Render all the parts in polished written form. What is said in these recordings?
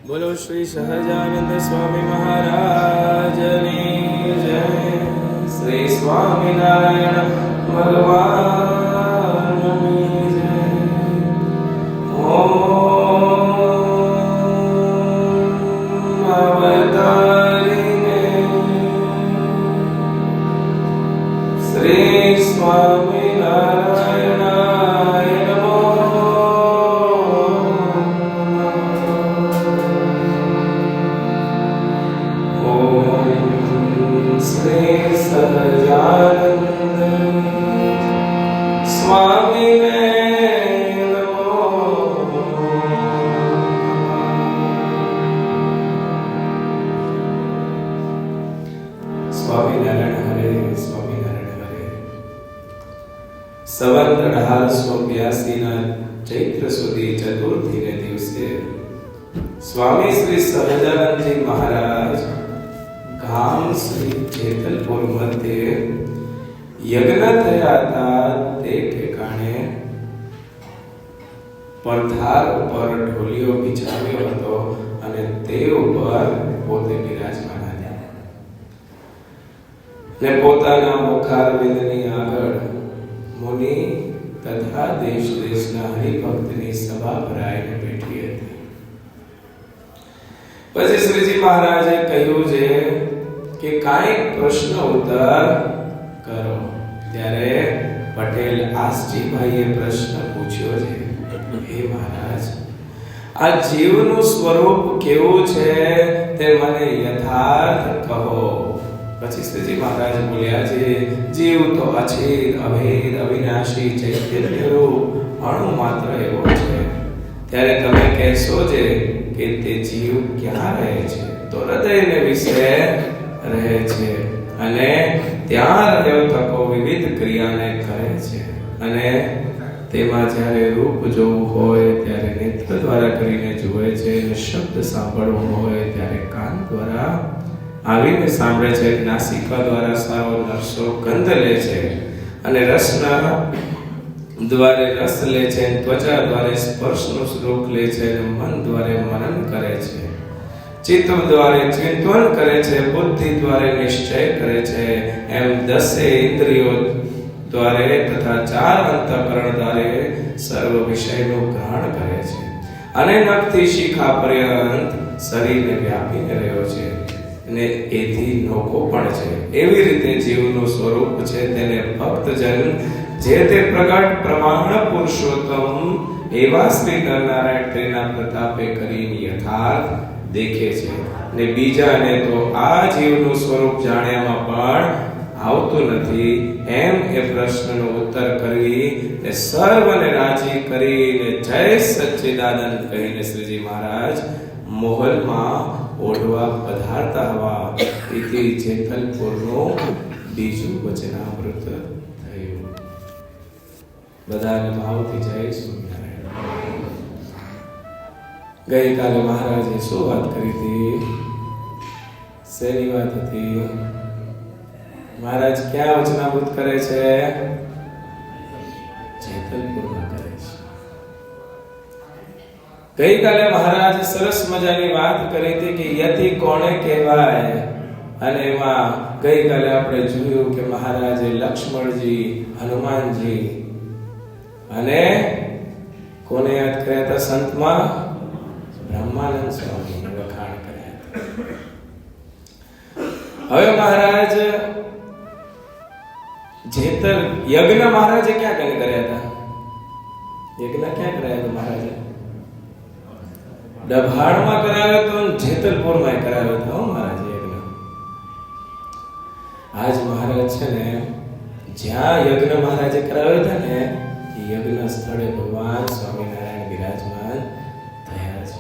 બોલો શ્રી સહજાનંદ સ્વામી મહારાજની જય. શ્રી સ્વામિનારાયણ ભગવાનની જય. ઓમ અવતારીને શ્રી સ્વામિનારાયણાય નમો. શ્રી સહજાનંદ સ્વામીને નમો. સ્વામિનારાયણ હરે, સ્વામિનારાયણ હરે. સંવત 1882 ના ચૈત્ર સુધી ચતુર્થીને દિવસે સ્વામી શ્રી સહજાનંદજી મહારાજ ગામ શ્રી જેતલપુર મધ્યે યજ્ઞ થયા હતા તે ઠેકાણે પડધાર ઉપર ઢોલિયો બિછાવ્યો હતો અને તે ઉપર પોતે બિરાજમાન હતા ને પોતાના મુખારવિંદની આગળ મુનિ તથા દેશ દેશના હરિભક્તની સભા ભરાઈને બેઠી હતી. પછી શ્રીજી મહારાજે કહ્યું છે કે કાંઈક પ્રશ્ન ઉત્તર કરો. ત્યારે પટેલ આસજીભાઈએ પ્રશ્ન પૂછ્યો છે, હે મહારાજ, આ જીવનું સ્વરૂપ કેવું છે તે મને યથાર્થ કહો. પછી શ્રીજી મહારાજ બોલ્યા છે, જીવ તો અછેદ અભેદ અવિનાશી ચૈતન્ય રૂપ અણુ માત્ર એવો છે. ત્યારે તમે કહેશો છે કે તે જીવ ક્યાં રહે છે? તો હૃદયને વિશે રહે છે અને ત્યાં રહેલો તકો વિવિધ ક્રિયાને કરે છે અને તેમાં જ્યારે રૂપ જોવું હોય ત્યારે નેત્ર દ્વારા કરીને જુએ છે અને શબ્દ સાંભળવો હોય ત્યારે કાન દ્વારા આવીને સાંભળે છે, નાસિકા દ્વારા સારો નરસો ગંધ લે છે અને રસના દ્વારે રસ લે છે, ત્વચા દ્વારે સ્પર્શનું સુખ લે છે અને મન દ્વારે મનન કરે છે, ચિત્ત દ્વારે ચિંતન કરે છે, બુદ્ધિ દ્વારે નિશ્ચય કરે છે. એમ 10 ઇન્દ્રિયો દ્વારે તથા 4 અંતઃકરણ દ્વારે સર્વ વિષયનું ગ્રહણ કરે છે અને નખથી શિખા પર્યંત શરીરને વ્યાપીને રહ્યો છે અને એથી નોકો પણ છે. એવી રીતે જીવનું સ્વરૂપ છે તેને ભક્તજન જે તે પ્રગટ પ્રમાણ પુરુષોત્તમ એવા શ્રી નરનારાયણ તેના પ્રતાપે કરીને યથાર્થ દેખે છે ને બીજાને તો આ જીવનું સ્વરૂપ જાણ્યામાં પણ આવતું નથી. એમ એ પ્રશ્નનો ઉત્તર કરી ને સર્વને રાજી કરીને જય સચ્ચિદાનંદ કહીને શ્રીજી મહારાજ મોહલમાં ઓઢવા પધારતા હવા ઇતિ જેતલપુરનું બીજું વચનામૃત થયું. બધાને ભાવથી જય સ્વામિનારાયણ. ગઈકાલે મહારાજે શું વાત કરી હતી? શેની વાત હતી? મહારાજ ક્યાં વચનામૃત કરે છે? જેતલપુરમાં કરે છે. ગઈકાલે મહારાજ સરસ મજાની વાત કરી હતી કે યતિ કોને કહેવાય અને એમાં ગઈકાલે આપણે જોયું કે મહારાજે લક્ષ્મણજી, હનુમાનજી અને કોને યાદ કર્યા હતા? સંતમાં બ્રહ્માનંદ સ્વામીને વખાણ કર્યા હતા. હવે મહારાજ જેતલ યજ્ઞ મહારાજે ક્યાં કને કર્યા હતા? યજ્ઞ ક્યાં કર્યા હતા મહારાજે? ડભાણમાં કરાવ્યો હતો અને જેતલપુરમાં કરાવ્યો હતો મહારાજે યજ્ઞ. આજ મહારાજ છે ને જ્યાં યજ્ઞ મહારાજે કરાવ્યો હતા ને એ યજ્ઞ સ્થળે ભગવાન સ્વામિનારાયણ બિરાજમાન થયા છે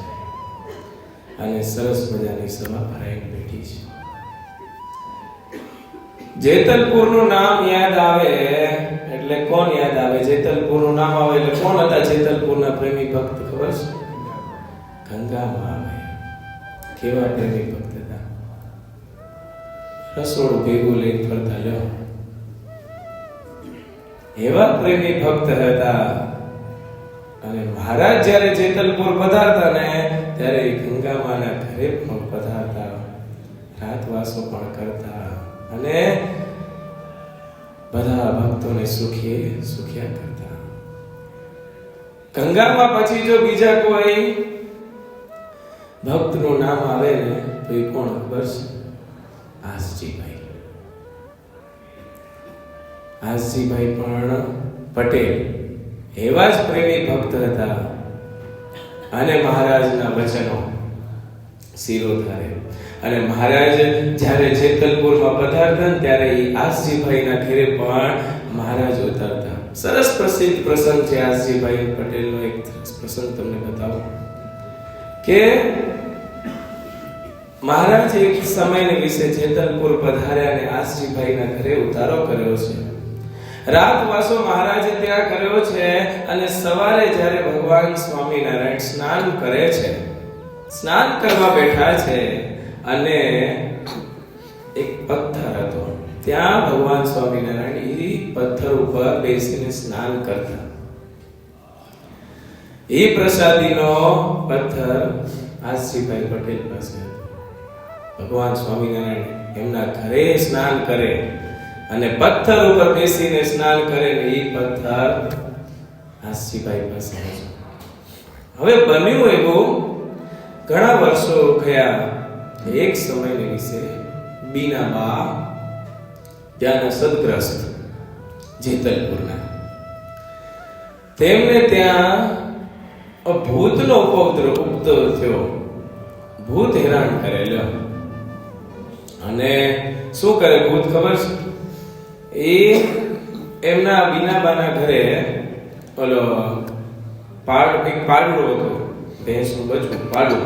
અને સરસ મજાની સભા ભરાઈને બેઠી છે. જેતલપુરનું નામ યાદ આવે એટલે કોણ યાદ આવે? જેતલપુરનું નામ આવે એટલે કોણ હતા જેતલપુરના પ્રેમી ભક્ત? ખબર છે? ગંગામાં આવે. કેવા પ્રેમી ભક્ત હતા? રસોડું ભેગું લઈને ફરતા લ્યો એવા પ્રેમી ભક્ત હતા. અને મહારાજ જ્યારે જેતલપુર પધારતા ને ત્યારે ગંગામાના ઘરે પણ પધારતા, રાતવાસો પણ કરતા અને બધા ભક્તોને સુખિયા કરતા. ગંગામાં પછી જો બીજા કોઈ ભક્તનું નામ આવે ને તો એ કોણ ખબર છે? આસજીભાઈ. આસજીભાઈ પણ પટેલ એવા જ પ્રેમી ભક્ત હતા અને મહારાજના વચનો શિરોધારે. અને મહારાજ જ્યારે જેતલપુરમાં પધારતા ત્યારે એ આસજીભાઈના ઘરે પણ મહારાજ ઉતરતા. સરસ પ્રસિદ્ધ પ્રસંગ છે આસજીભાઈ પટેલનો. એક પ્રસંગ તમને બતાવો કે મહારાજ એક સમયને વિશે જેતલપુર પધાર્યા અને આસજીભાઈના ઘરે ઉતારો કર્યો છે. રાતવાસો મહારાજે ત્યાં કર્યો છે અને સવારે જ્યારે ભગવાન સ્વામિનારાયણ સ્નાન કરે છે, સ્નાન કરવા બેઠા છે અને એક પથ્થર હતો, ત્યાં ભગવાન સ્વામિનારાયણ એ પથ્થર ઉપર બેસીને સ્નાન કરતા. એ પ્રસાદીનો પથ્થર આસજીભાઈ પટેલ પાસે હતો. ભગવાન સ્વામિનારાયણ એમના ઘરે સ્નાન કરે અને પથ્થર ઉપર બેસીને સ્નાન કરે ને એ પથ્થર આસજીભાઈ પાસે હતો. હવે બન્યું એવું, ઘણા વર્ષો ગયા. એક સમયને વિશે બીનાબા ત્યાંના સદગ્રસ્ત જેતલપુરના, તેમને ત્યાં ભૂતનો ઉપદ્રવ થયો. ભૂત હેરાન કરેલો. અને શું કરે ભૂત ખબર છે? એ એમના બીનાબાના ઘરે ઓલો પાડું હતો, ભેંસનું બચ્ચું પાડું.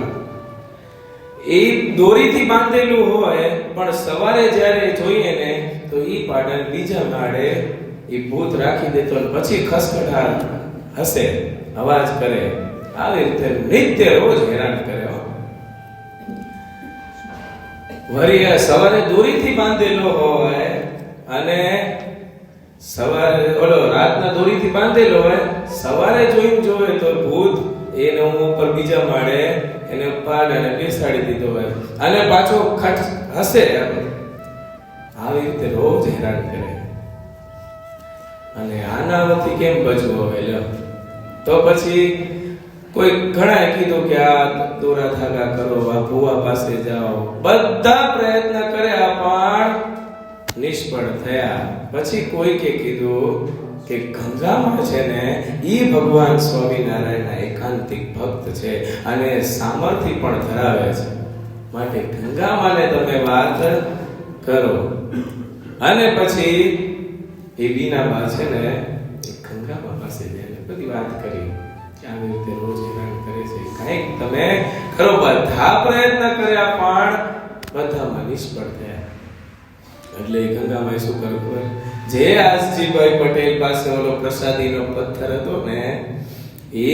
એ દોરીથી બાંધેલું હોય પણ સવારે જ્યારે જોઈએ ને તો એ પાડાને બીજા માળે એ ભૂત રાખી દેતો અને પછી ખસખડાટ હસે, અવાજ કરે. આવી રીતે નિત્ય રોજ હેરાન કરે. વળી સવારે દોરીથી બાંધેલો હોય અને સવારે ઓલો રાતના દોરીથી બાંધેલો હોય, સવારે જોવે તો ભૂત એને ઉપર બીજા માળે એને પાડાને બેસાડી દીધો હોય અને પાછો ખટ હસે. આવી રીતે રોજ હેરાન કરે. અને આનાથી કેમ બચવું હવે? તો પછી કોઈ ઘણા કીધું કે આ દોરા ધાગા કરો, આ ભુવા પાસે જાઓ. બધા પ્રયત્ન કર્યા પણ નિષ્ફળ થયા. પછી કોઈકે કીધું કે ગંગામાં છે ને ઈ ભગવાન સ્વામિનારાયણના એકાંતિક ભક્ત છે અને સામર્થ્ય પણ ધરાવે છે, માટે ગંગામાને તમે વાત કરો. અને પછી એ બીનાબા છે ને ગંગાબા પાસે જઈને બધી વાત કરી કે આવી રીતે રોજ હેરાન કરે છે, કંઈક તમે કરો. બધા પ્રયત્ન કર્યા પણ બધામાં નિષ્ફળ થયા. એટલે ગંગામાએ શું કર્યું ખબર? જે આસજીભાઈ પટેલ પાસે ઓલો પ્રસાદીનો પથ્થર હતો ને એ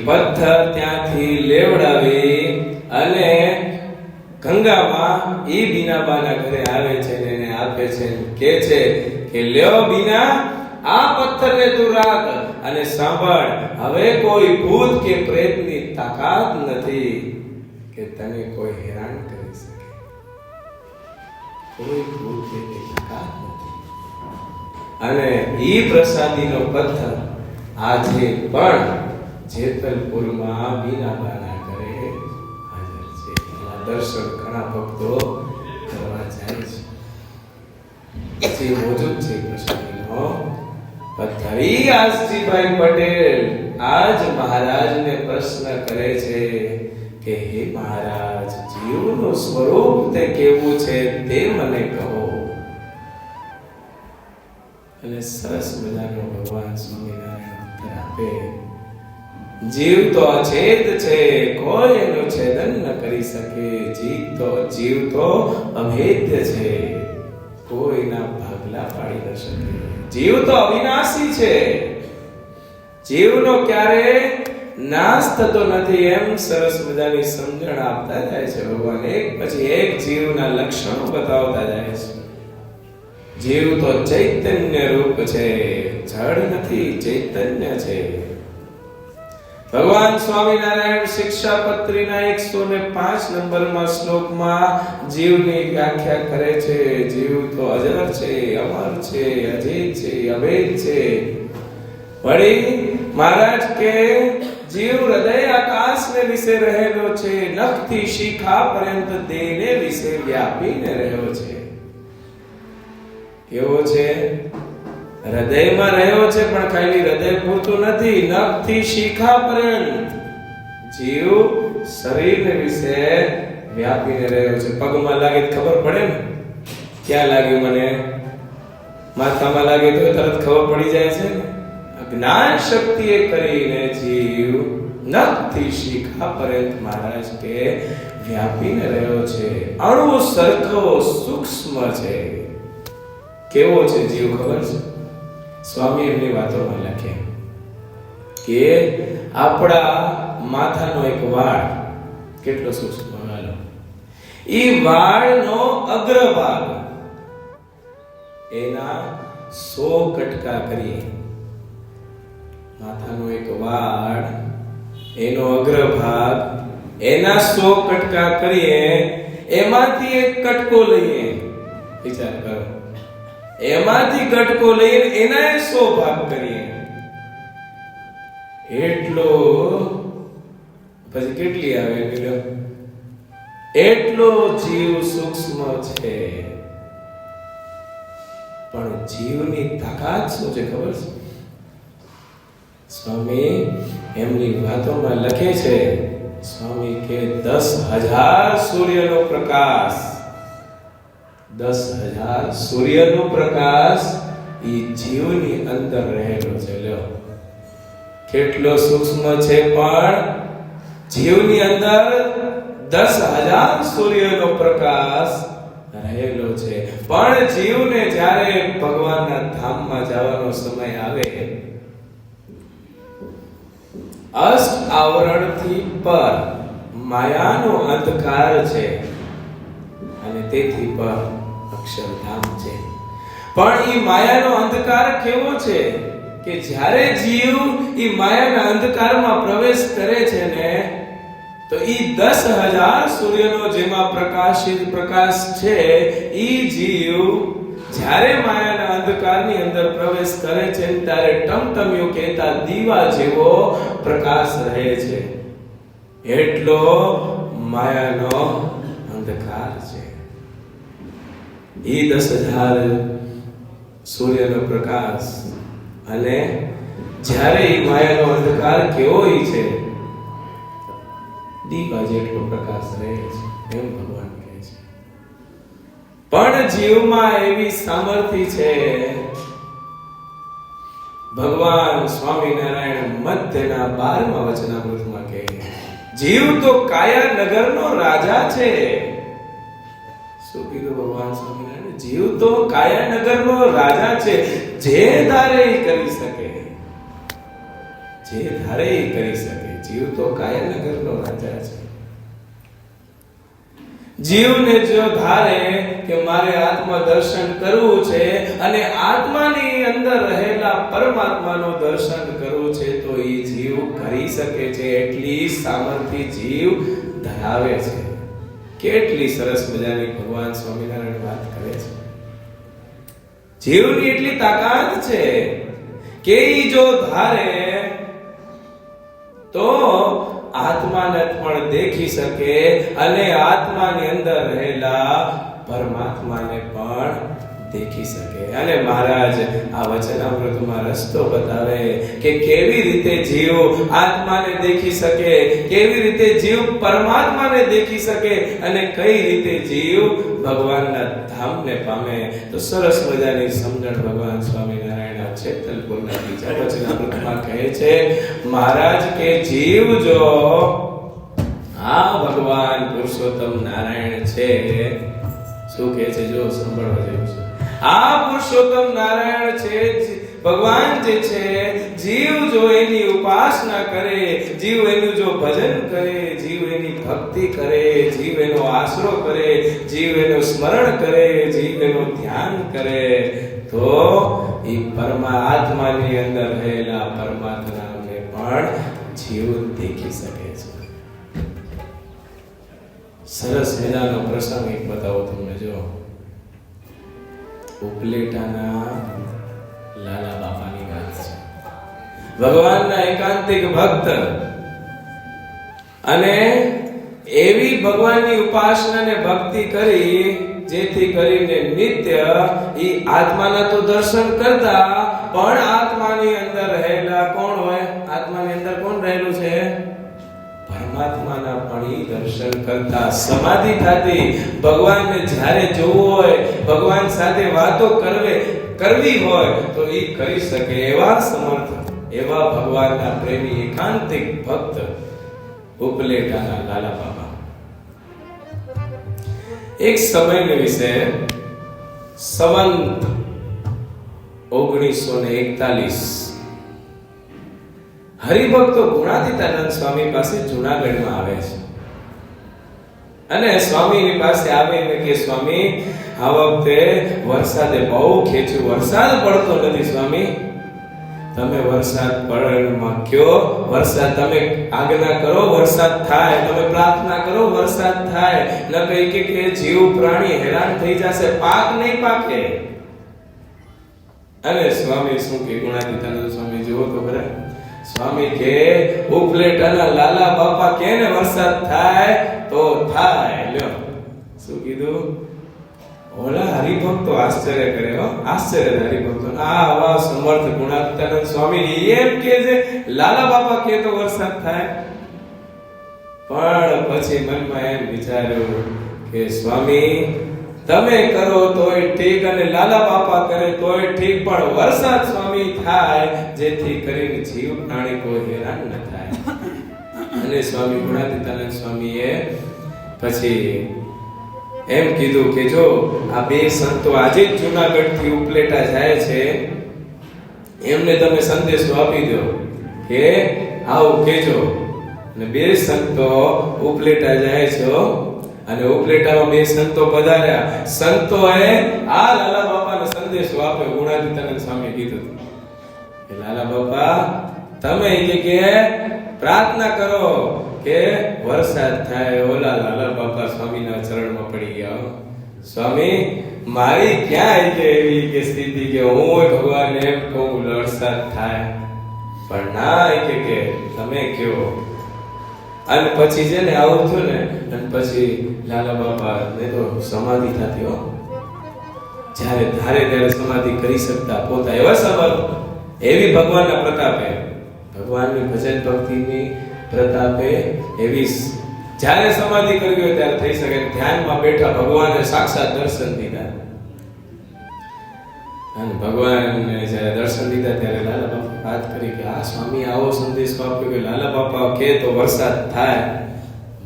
પથ્થર ત્યાંથી લેવડાવી અને ગંગામાં એ બીનાબાના ઘરે આવે છે ને એને આપે છે, કે છે કે લ્યો બીના, આ પથ્થરને તું રાખ અને સાંભળ, હવે કોઈ ભૂત કે પ્રેતની તાકાત નથી કે તને કોઈ હેરાન કરી શકે. કોઈ ભૂત કે તાકાત નથી. અને ઈ પ્રસાદીનો પથ્થર આજે પણ જેતલપુરમાં બીનાબાના ઘરે હાજર છે. એના દર્શન ઘણા ભક્તો કરવા જાય છે. પછી મોજૂદ છે પ્રસાદીનો પથ્થર. ઈ આસજીભાઈ પટેલ આજ મહારાજને પ્રશ્ન કરે છે કે હે મહારાજ, જીવનું સ્વરૂપ તે કેવું છે તે મને કહો. અને સરસ મજાનો ભગવાન સ્વામિનારાયણ ઉત્તર આપે, જીવ તો અછેદ છે, કોઈ એનું છેદન ન કરી શકે. જીવ તો અભેદ્ય છે, કોઈના ભાગલા પાડી ન શકે. જીવ તો અવિનાશી છે, જીવનો ક્યારે નાશ થતો નથી. એમ સરસ મજાની સમજણ આપતા જાય છે ભગવાન. એક પછી એક જીવના લક્ષણો બતાવતા જાય છે. જીવ તો ચૈતન્ય રૂપ છે, જળ નથી, ચૈતન્ય છે. ભગવાન સ્વામિનારાયણ શિક્ષાપત્રીના 105 નંબરમાં શ્લોકમાં જીવની વ્યાખ્યા કરે છે. જીવ તો અજર છે, અમર છે, અજીત છે, અભેદ છે. વળી મહારાજ કે જીવ હૃદય આકાશને વિશે રહેલો છે, નખથી શિખા પર્યંત દેહને વિશે વ્યાપીને રહ્યો છે. કેવો છે? હૃદયમાં રહ્યો છે, પણ ખાલી હૃદય પૂરતું નથી, નખથી શિખા પર્યંત જીવ શરીરને વિશે વ્યાપીને રહ્યો છે. પગમાં લાગે તો ખબર પડે ને, ક્યાં લાગ્યું મને, માથામાં લાગે તો તરત ખબર પડી જાય છે ને. જ્ઞાન શક્તિએ કરીને જીવ નખથી શિખા પર્યંત મહારાજ કે વ્યાપીને રહ્યો છે. અણુ સરખો સૂક્ષ્મ છે. કેવો છે જીવ ખબર છે? સ્વામી એમની વાતોમાં લખે કે આપણા માથાનો એક વાળ કેટલો સૂક્ષ્મ વાળ, ઈ વાળનો અગ્રભાગ એના 100 કટકા કરીએ. માથાનો એક વાળ એનો અગ્રભાગ એના 100 કટકા કરીએ, એમાંથી એક કટકો લઈએ. વિચાર કરો, એમાંથી કટકો લઈને એના 100 ભાગ કરીએ, એટલો પછી કેટલી આવે કિલો? એટલો જીવ સૂક્ષ્મ છે. પણ જીવની તાકાત શું છે ખબર છે? સ્વામી એમની વાતોમાં લખે છે, સ્વામી કે 10,000 સૂર્યનો પ્રકાશ, 10,000 સૂર્યનો પ્રકાશ ઈ જીવની અંદર રહેલો છે. લ્યો કેટલો સૂક્ષ્મ છે, પણ જીવની અંદર 10,000 સૂર્યનો પ્રકાશ રહેલો છે. પણ જીવને જ્યારે ભગવાનના ધામમાં જવાનો સમય આવે, અષ્ટ આવરણથી પર માયાનો અંધકાર છે અને તેથી પર અક્ષરધામ છે. પણ ઈ માયાનો અંધકાર કેવો છે કે જ્યારે જીવ ઈ માયાના અંધકારમાં પ્રવેશ કરે છે ને, તો ઈ 10,000 સૂર્યનો જેમાં પ્રકાશિત પ્રકાશ છે, ઈ જીવ જ્યારે માયાના અંધકારની અંદર પ્રવેશ કરે છે ત્યારે ટમટમિયું કહેતા દીવા જેવો પ્રકાશ રહે છે. એટલો માયાનો અંધકાર છે. ઈ 10,000 સૂર્યનો પ્રકાશ, અને જ્યારે ઈ માયાનો અંધકાર કેવો ઈ છે, દીવા જેટલો પ્રકાશ રહે છે, એમ ભગવાન કહે છે. પણ જીવમાં એવી સામર્થ્ય છે. ભગવાન સ્વામિનારાયણ મધ્યના 12મા વચનામૃતમાં કહે, જીવ તો કાયા નગરનો રાજા છે. શું કીધું ભગવાન સ્વામિનારાયણ? જીવ તો કાયા નગરનો રાજા છે. જે ધારે એ કરી શકે, જે ધારે એ કરી શકે. જીવ તો કાયા નગરનો રાજા છે. જીવને જો ધારે કે મારે આત્મા દર્શન કરવું છે અને આત્માની અંદર રહેલા પરમાત્માનો દર્શન કરવું છે, તો એ જીવ કરી શકે છે. એટલી સામર્થ્ય જીવ ધરાવે છે. કેટલી સરસ મજાની ભગવાન સ્વામિનારાયણ વાત કરે છે. જીવની એટલી તાકાત છે કે ઈ જો ધારે તો આત્માને પણ દેખી શકે અને આત્માની અંદર રહેલા પરમાત્માને પણ દેખી શકે. અને મહારાજ આ વચનામૃતમાં રસ્તો બતાવે કે કેવી રીતે જીવ આત્માને દેખી શકે, કેવી રીતે જીવ પરમાત્માને દેખી શકે, અને કઈ રીતે જીવ ભગવાનના ધામને પામે. તો સરસ મજાની સમજણ ભગવાન સ્વામિનારાયણ છેતલપુરના બીજા વચનામૃતમાં કહે છે. મહારાજ કે જીવ જો આ ભગવાન પુરુષોત્તમ નારાયણ છે, શું કહે છે? જો સાંભળવા જેવું છે. આ પુરુષોત્તમ નારાયણ છે, ભગવાન જે છે, જીવ જો એની ઉપાસના કરે, જીવ એનું જો ભજન કરે, જીવ એની ભક્તિ કરે, જીવ એનો આશરો કરે, જીવ એનું સ્મરણ કરે, જીવ એનું ધ્યાન કરે, તો એ પરમાત્માની અંદર રહેલા પરમાત્માને પણ જીવ સરસ મજાનો પ્રસંગ એક બતાવો તમને. જો ઉપલેટાના લાલા બાપાની વાત છે. ભગવાનના એકાંતિક ભક્ત અને એવી ભગવાનની ઉપાસના ને ભક્તિ કરી જેથી કરીને નિત્ય ઈ આત્માના તો દર્શન કરતા, પણ આત્માની અંદર રહેલા કોણ હોય? આત્માની અંદર કોણ રહેલું છે? પરમાત્માના પણ ઈ દર્શન કરતા. સમાધિ થતી. ભગવાનને જ્યારે જોવું હોય, ભગવાન સાથે વાતો કરવી હોય તો ઈ કરી શકે એવા સમર્થ, એવા ભગવાનના પ્રેમી એકાંતિક ભક્ત ઉપલેટાના લાલા બાબા. એક સમયને વિશે સંવંત 1941 હરિભક્તો ગુણાતીતાનંદ સ્વામી પાસે જૂનાગઢમાં આવે છે અને સ્વામીની પાસે આવીને કે સ્વામી, આ વખતે વરસાદે બહુ ખેંચ્યું, વરસાદ પડતો નથી સ્વામી, તમે વરસાદ પડવામાં કયો, વરસાદ તમે આજ્ઞા કરો વરસાદ થાય, તમે પ્રાર્થના કરો વરસાદ થાય, ન કહી કે જીવ પ્રાણી હેરાન થઈ જશે, પાક નહીં પાકે. અને સ્વામી શું કે ગુણાતીતાનંદ સ્વામી જુઓ તો ખરા, સ્વામી કે ઉપલેટાના લાલા બાપા કે ને વરસાદ થાય તો થાય. લ્યો શું કીધું? ઓલા હરિભક્તો આશ્ચર્ય કરે, આશ્ચર્ય હરિભક્તો. આવા સમર્થ ગુણાતીતાનંદ સ્વામી એમ કે છે લાલા બાપા કે તો વરસાદ થાય. પણ પછી મનમાં એમ વિચાર્યું કે સ્વામી તમે કરો તોય ઠીક અને લાલા બાપા કરે તોય ઠીક, પણ વરસાદ સ્વામી થાય જેથી કરીને જીવ પ્રાણી કોઈ હેરાન ન થાય. અને સ્વામી ગુણાતીતાનંદ સ્વામીએ પછી એમ કીધું કે જો આ બે સંતો આજે જ જૂનાગઢ થી ઉપલેટા જાય છે, એમને તમે સંદેશો આપી દો કે આવું કેજો. અને બે સંતો ઉપલેટા જાય છે અને ઉપલેટામાં બે સંતો પધાર્યા. સંતોએ આ લાલા બાપાનો સંદેશો આપ્યો. ગુણાતીતાનંદ સ્વામી કીધું કે લાલા બાપા તમે કે પ્રાર્થના કરો કે વરસાદ થાય. ઓલા લાલા બાપા સ્વામીના ચરણમાં પડી ગયા. સ્વામી મારી ક્યાં કે એવી કે સ્થિતિ કે હું ભગવાનને એમ કહું વરસાદ થાય, પણ ના કે તમે કયો. અને પછી છે ને આવું થયું ને, અને પછી લાલા બાપા ને તો સમાધિ થતી હો, જ્યારે ધારે ત્યારે સમાધિ કરી શકતા પોતા એવા સમર્થ, એવી ભગવાનના પ્રતાપે, ભગવાનની ભજન ભક્તિની પ્રતાપે એવી જ્યારે સમાધિ કરવી હોય ત્યારે થઈ શકે. ધ્યાનમાં બેઠા ભગવાને સાક્ષાત દર્શન દીધા અને ભગવાનને જ્યારે દર્શન દીધા ત્યારે લાલા બાપા વાત કરી કે આ સ્વામી આવો સંદેશ આપ્યો કે લાલા બાપા કે તો વરસાદ થાય.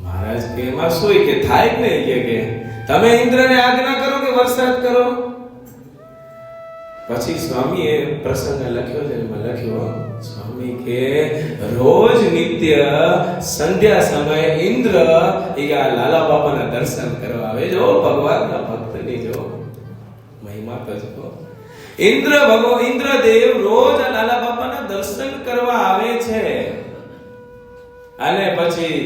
મહારાજ કે એમાં શું કે થાય જ નહીં કે તમે ઇન્દ્રને આજ્ઞા કરો કે વરસાદ કરો. પછી સ્વામીએ પ્રસંગ લખ્યો છે, એમાં લખ્યો સ્વામી કે રોજ નિત્ય સંધ્યા સમયે ઇન્દ્ર ઈગા લાલા બાપાના દર્શન કરવા આવે. જો ભગવાનના ભક્તની જો મહિમા તો જો ઇન્દ્રદેવ રોજ લાલા બાપાના દર્શન કરવા આવે છે. અને પછી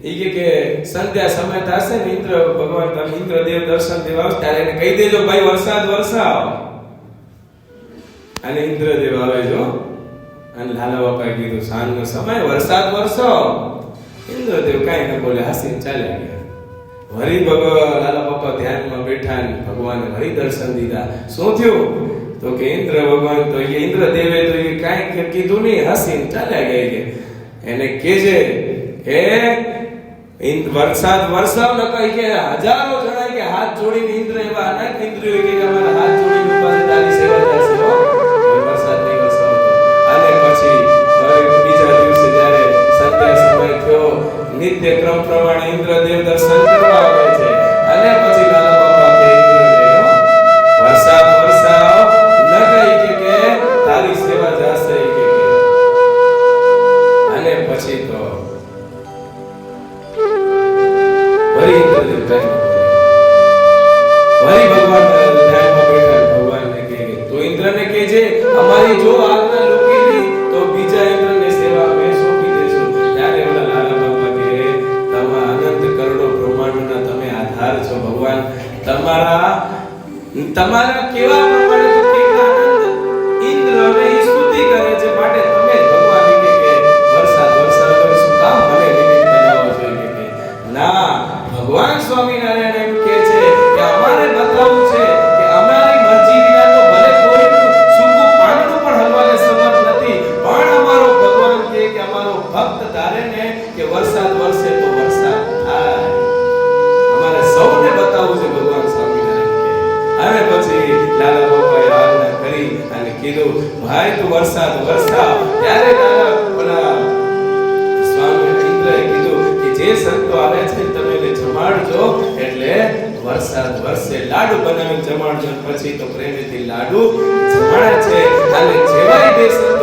ઈ કે સંધ્યા સમય થશે ને ભગવાન તમે ઇન્દ્રદેવ દર્શન દેવા આવે ત્યારે એને કહી દેજો ભાઈ વરસાદ વરસાવ. અને ઇન્દ્રદેવ આવે જો, અને લાલા બાપાએ કીધું સાંજનો સમય વરસાદ વરસાવ. ઇન્દ્રદેવ કાંઈ ન બોલે, હસીને ચાલ્યા ગયા. વળી લાલા બાપા ધ્યાનમાં બેઠા ને ભગવાને વળી દર્શન દીધા. શું થયું તો કે ઇન્દ્ર ભગવાન તો ઇન્દ્રદેવે તો કાંઈ કીધું નહીં, હસીને ચાલ્યા ગયા. કે એને કેજે હે વરસાદ વરસાવ ન કહી કે હજારો જણા કે હાથ જોડીને ઇન્દ્ર એવા અનેક ઇન્દ્રિયો કે અમારા હાથ જોડીને પાસે તારી સેવા થશે વરસાદ નહીં વરસાવ. અને પછી બીજા દિવસે જ્યારે સંધ્યા સમય થયો નિત્ય ક્રમ પ્રમાણે ઇન્દ્રદેવ દર્શન કરવા આવે છે. અને પછી લાલા બાપા કે ઇન્દ્રદેવ વરસાદ વરસાવ ન કહી કે તારી સેવા જશે કે. અને પછી તો વળી ઇન્દ્રદેવ વળી ભગવાન ધ્યાનમાં બેઠા ભગવાનને કહે તો ઇન્દ્રને કહે છે અમારી જો આજ્ઞા લોકેલી તો બીજા ઇન્દ્રને સેવા અમે સોંપી દેશું. ત્યારે ઓલા લાલા બાપા કે તમે અનંત કરોડો બ્રહ્માંડના તમે તમારા કેવા પ્રમાણે તો કેટલા આનંદ ઇન્દ્ર હવે ઈ સ્તુતિ કરે છે માટે તમે જ ભગવાન કે વરસાદ શું કામ મને નિમિત્ત બનાવવો જોઈએ કે ના ભગવાન સ્વામિનારાયણ એમ કહે છે કે અમારે બતાવવું છે કે અમારી મરજી વિના તો ભલે કોઈનું સૂકું પાંદડું પણ હલવાને સમર્થ નથી પણ અમારો ભગવાન કહે કે અમારો ભક્ત ધારે ને કે વરસાદ વરસે તો વરસાદ થાય અમારે સૌને બતાવવું છે ભગવાન સ્વામિનારાયણ હવે પછી લાલા બાપાએ આજ્ઞા કરી અને કીધું ભાઈ તું વરસાદ વરસાવ ત્યારે લાલા પેલા સ્વામી ઇન્દ્રએ કીધું કે જે સંતો આવે છે તમે એને જમાડજો એટલે વરસાદ વરસે લાડુ બનાવીને જમાડજો પછી તો પ્રેમથી લાડુ જમાડે છે અને જેવાય બે સંતો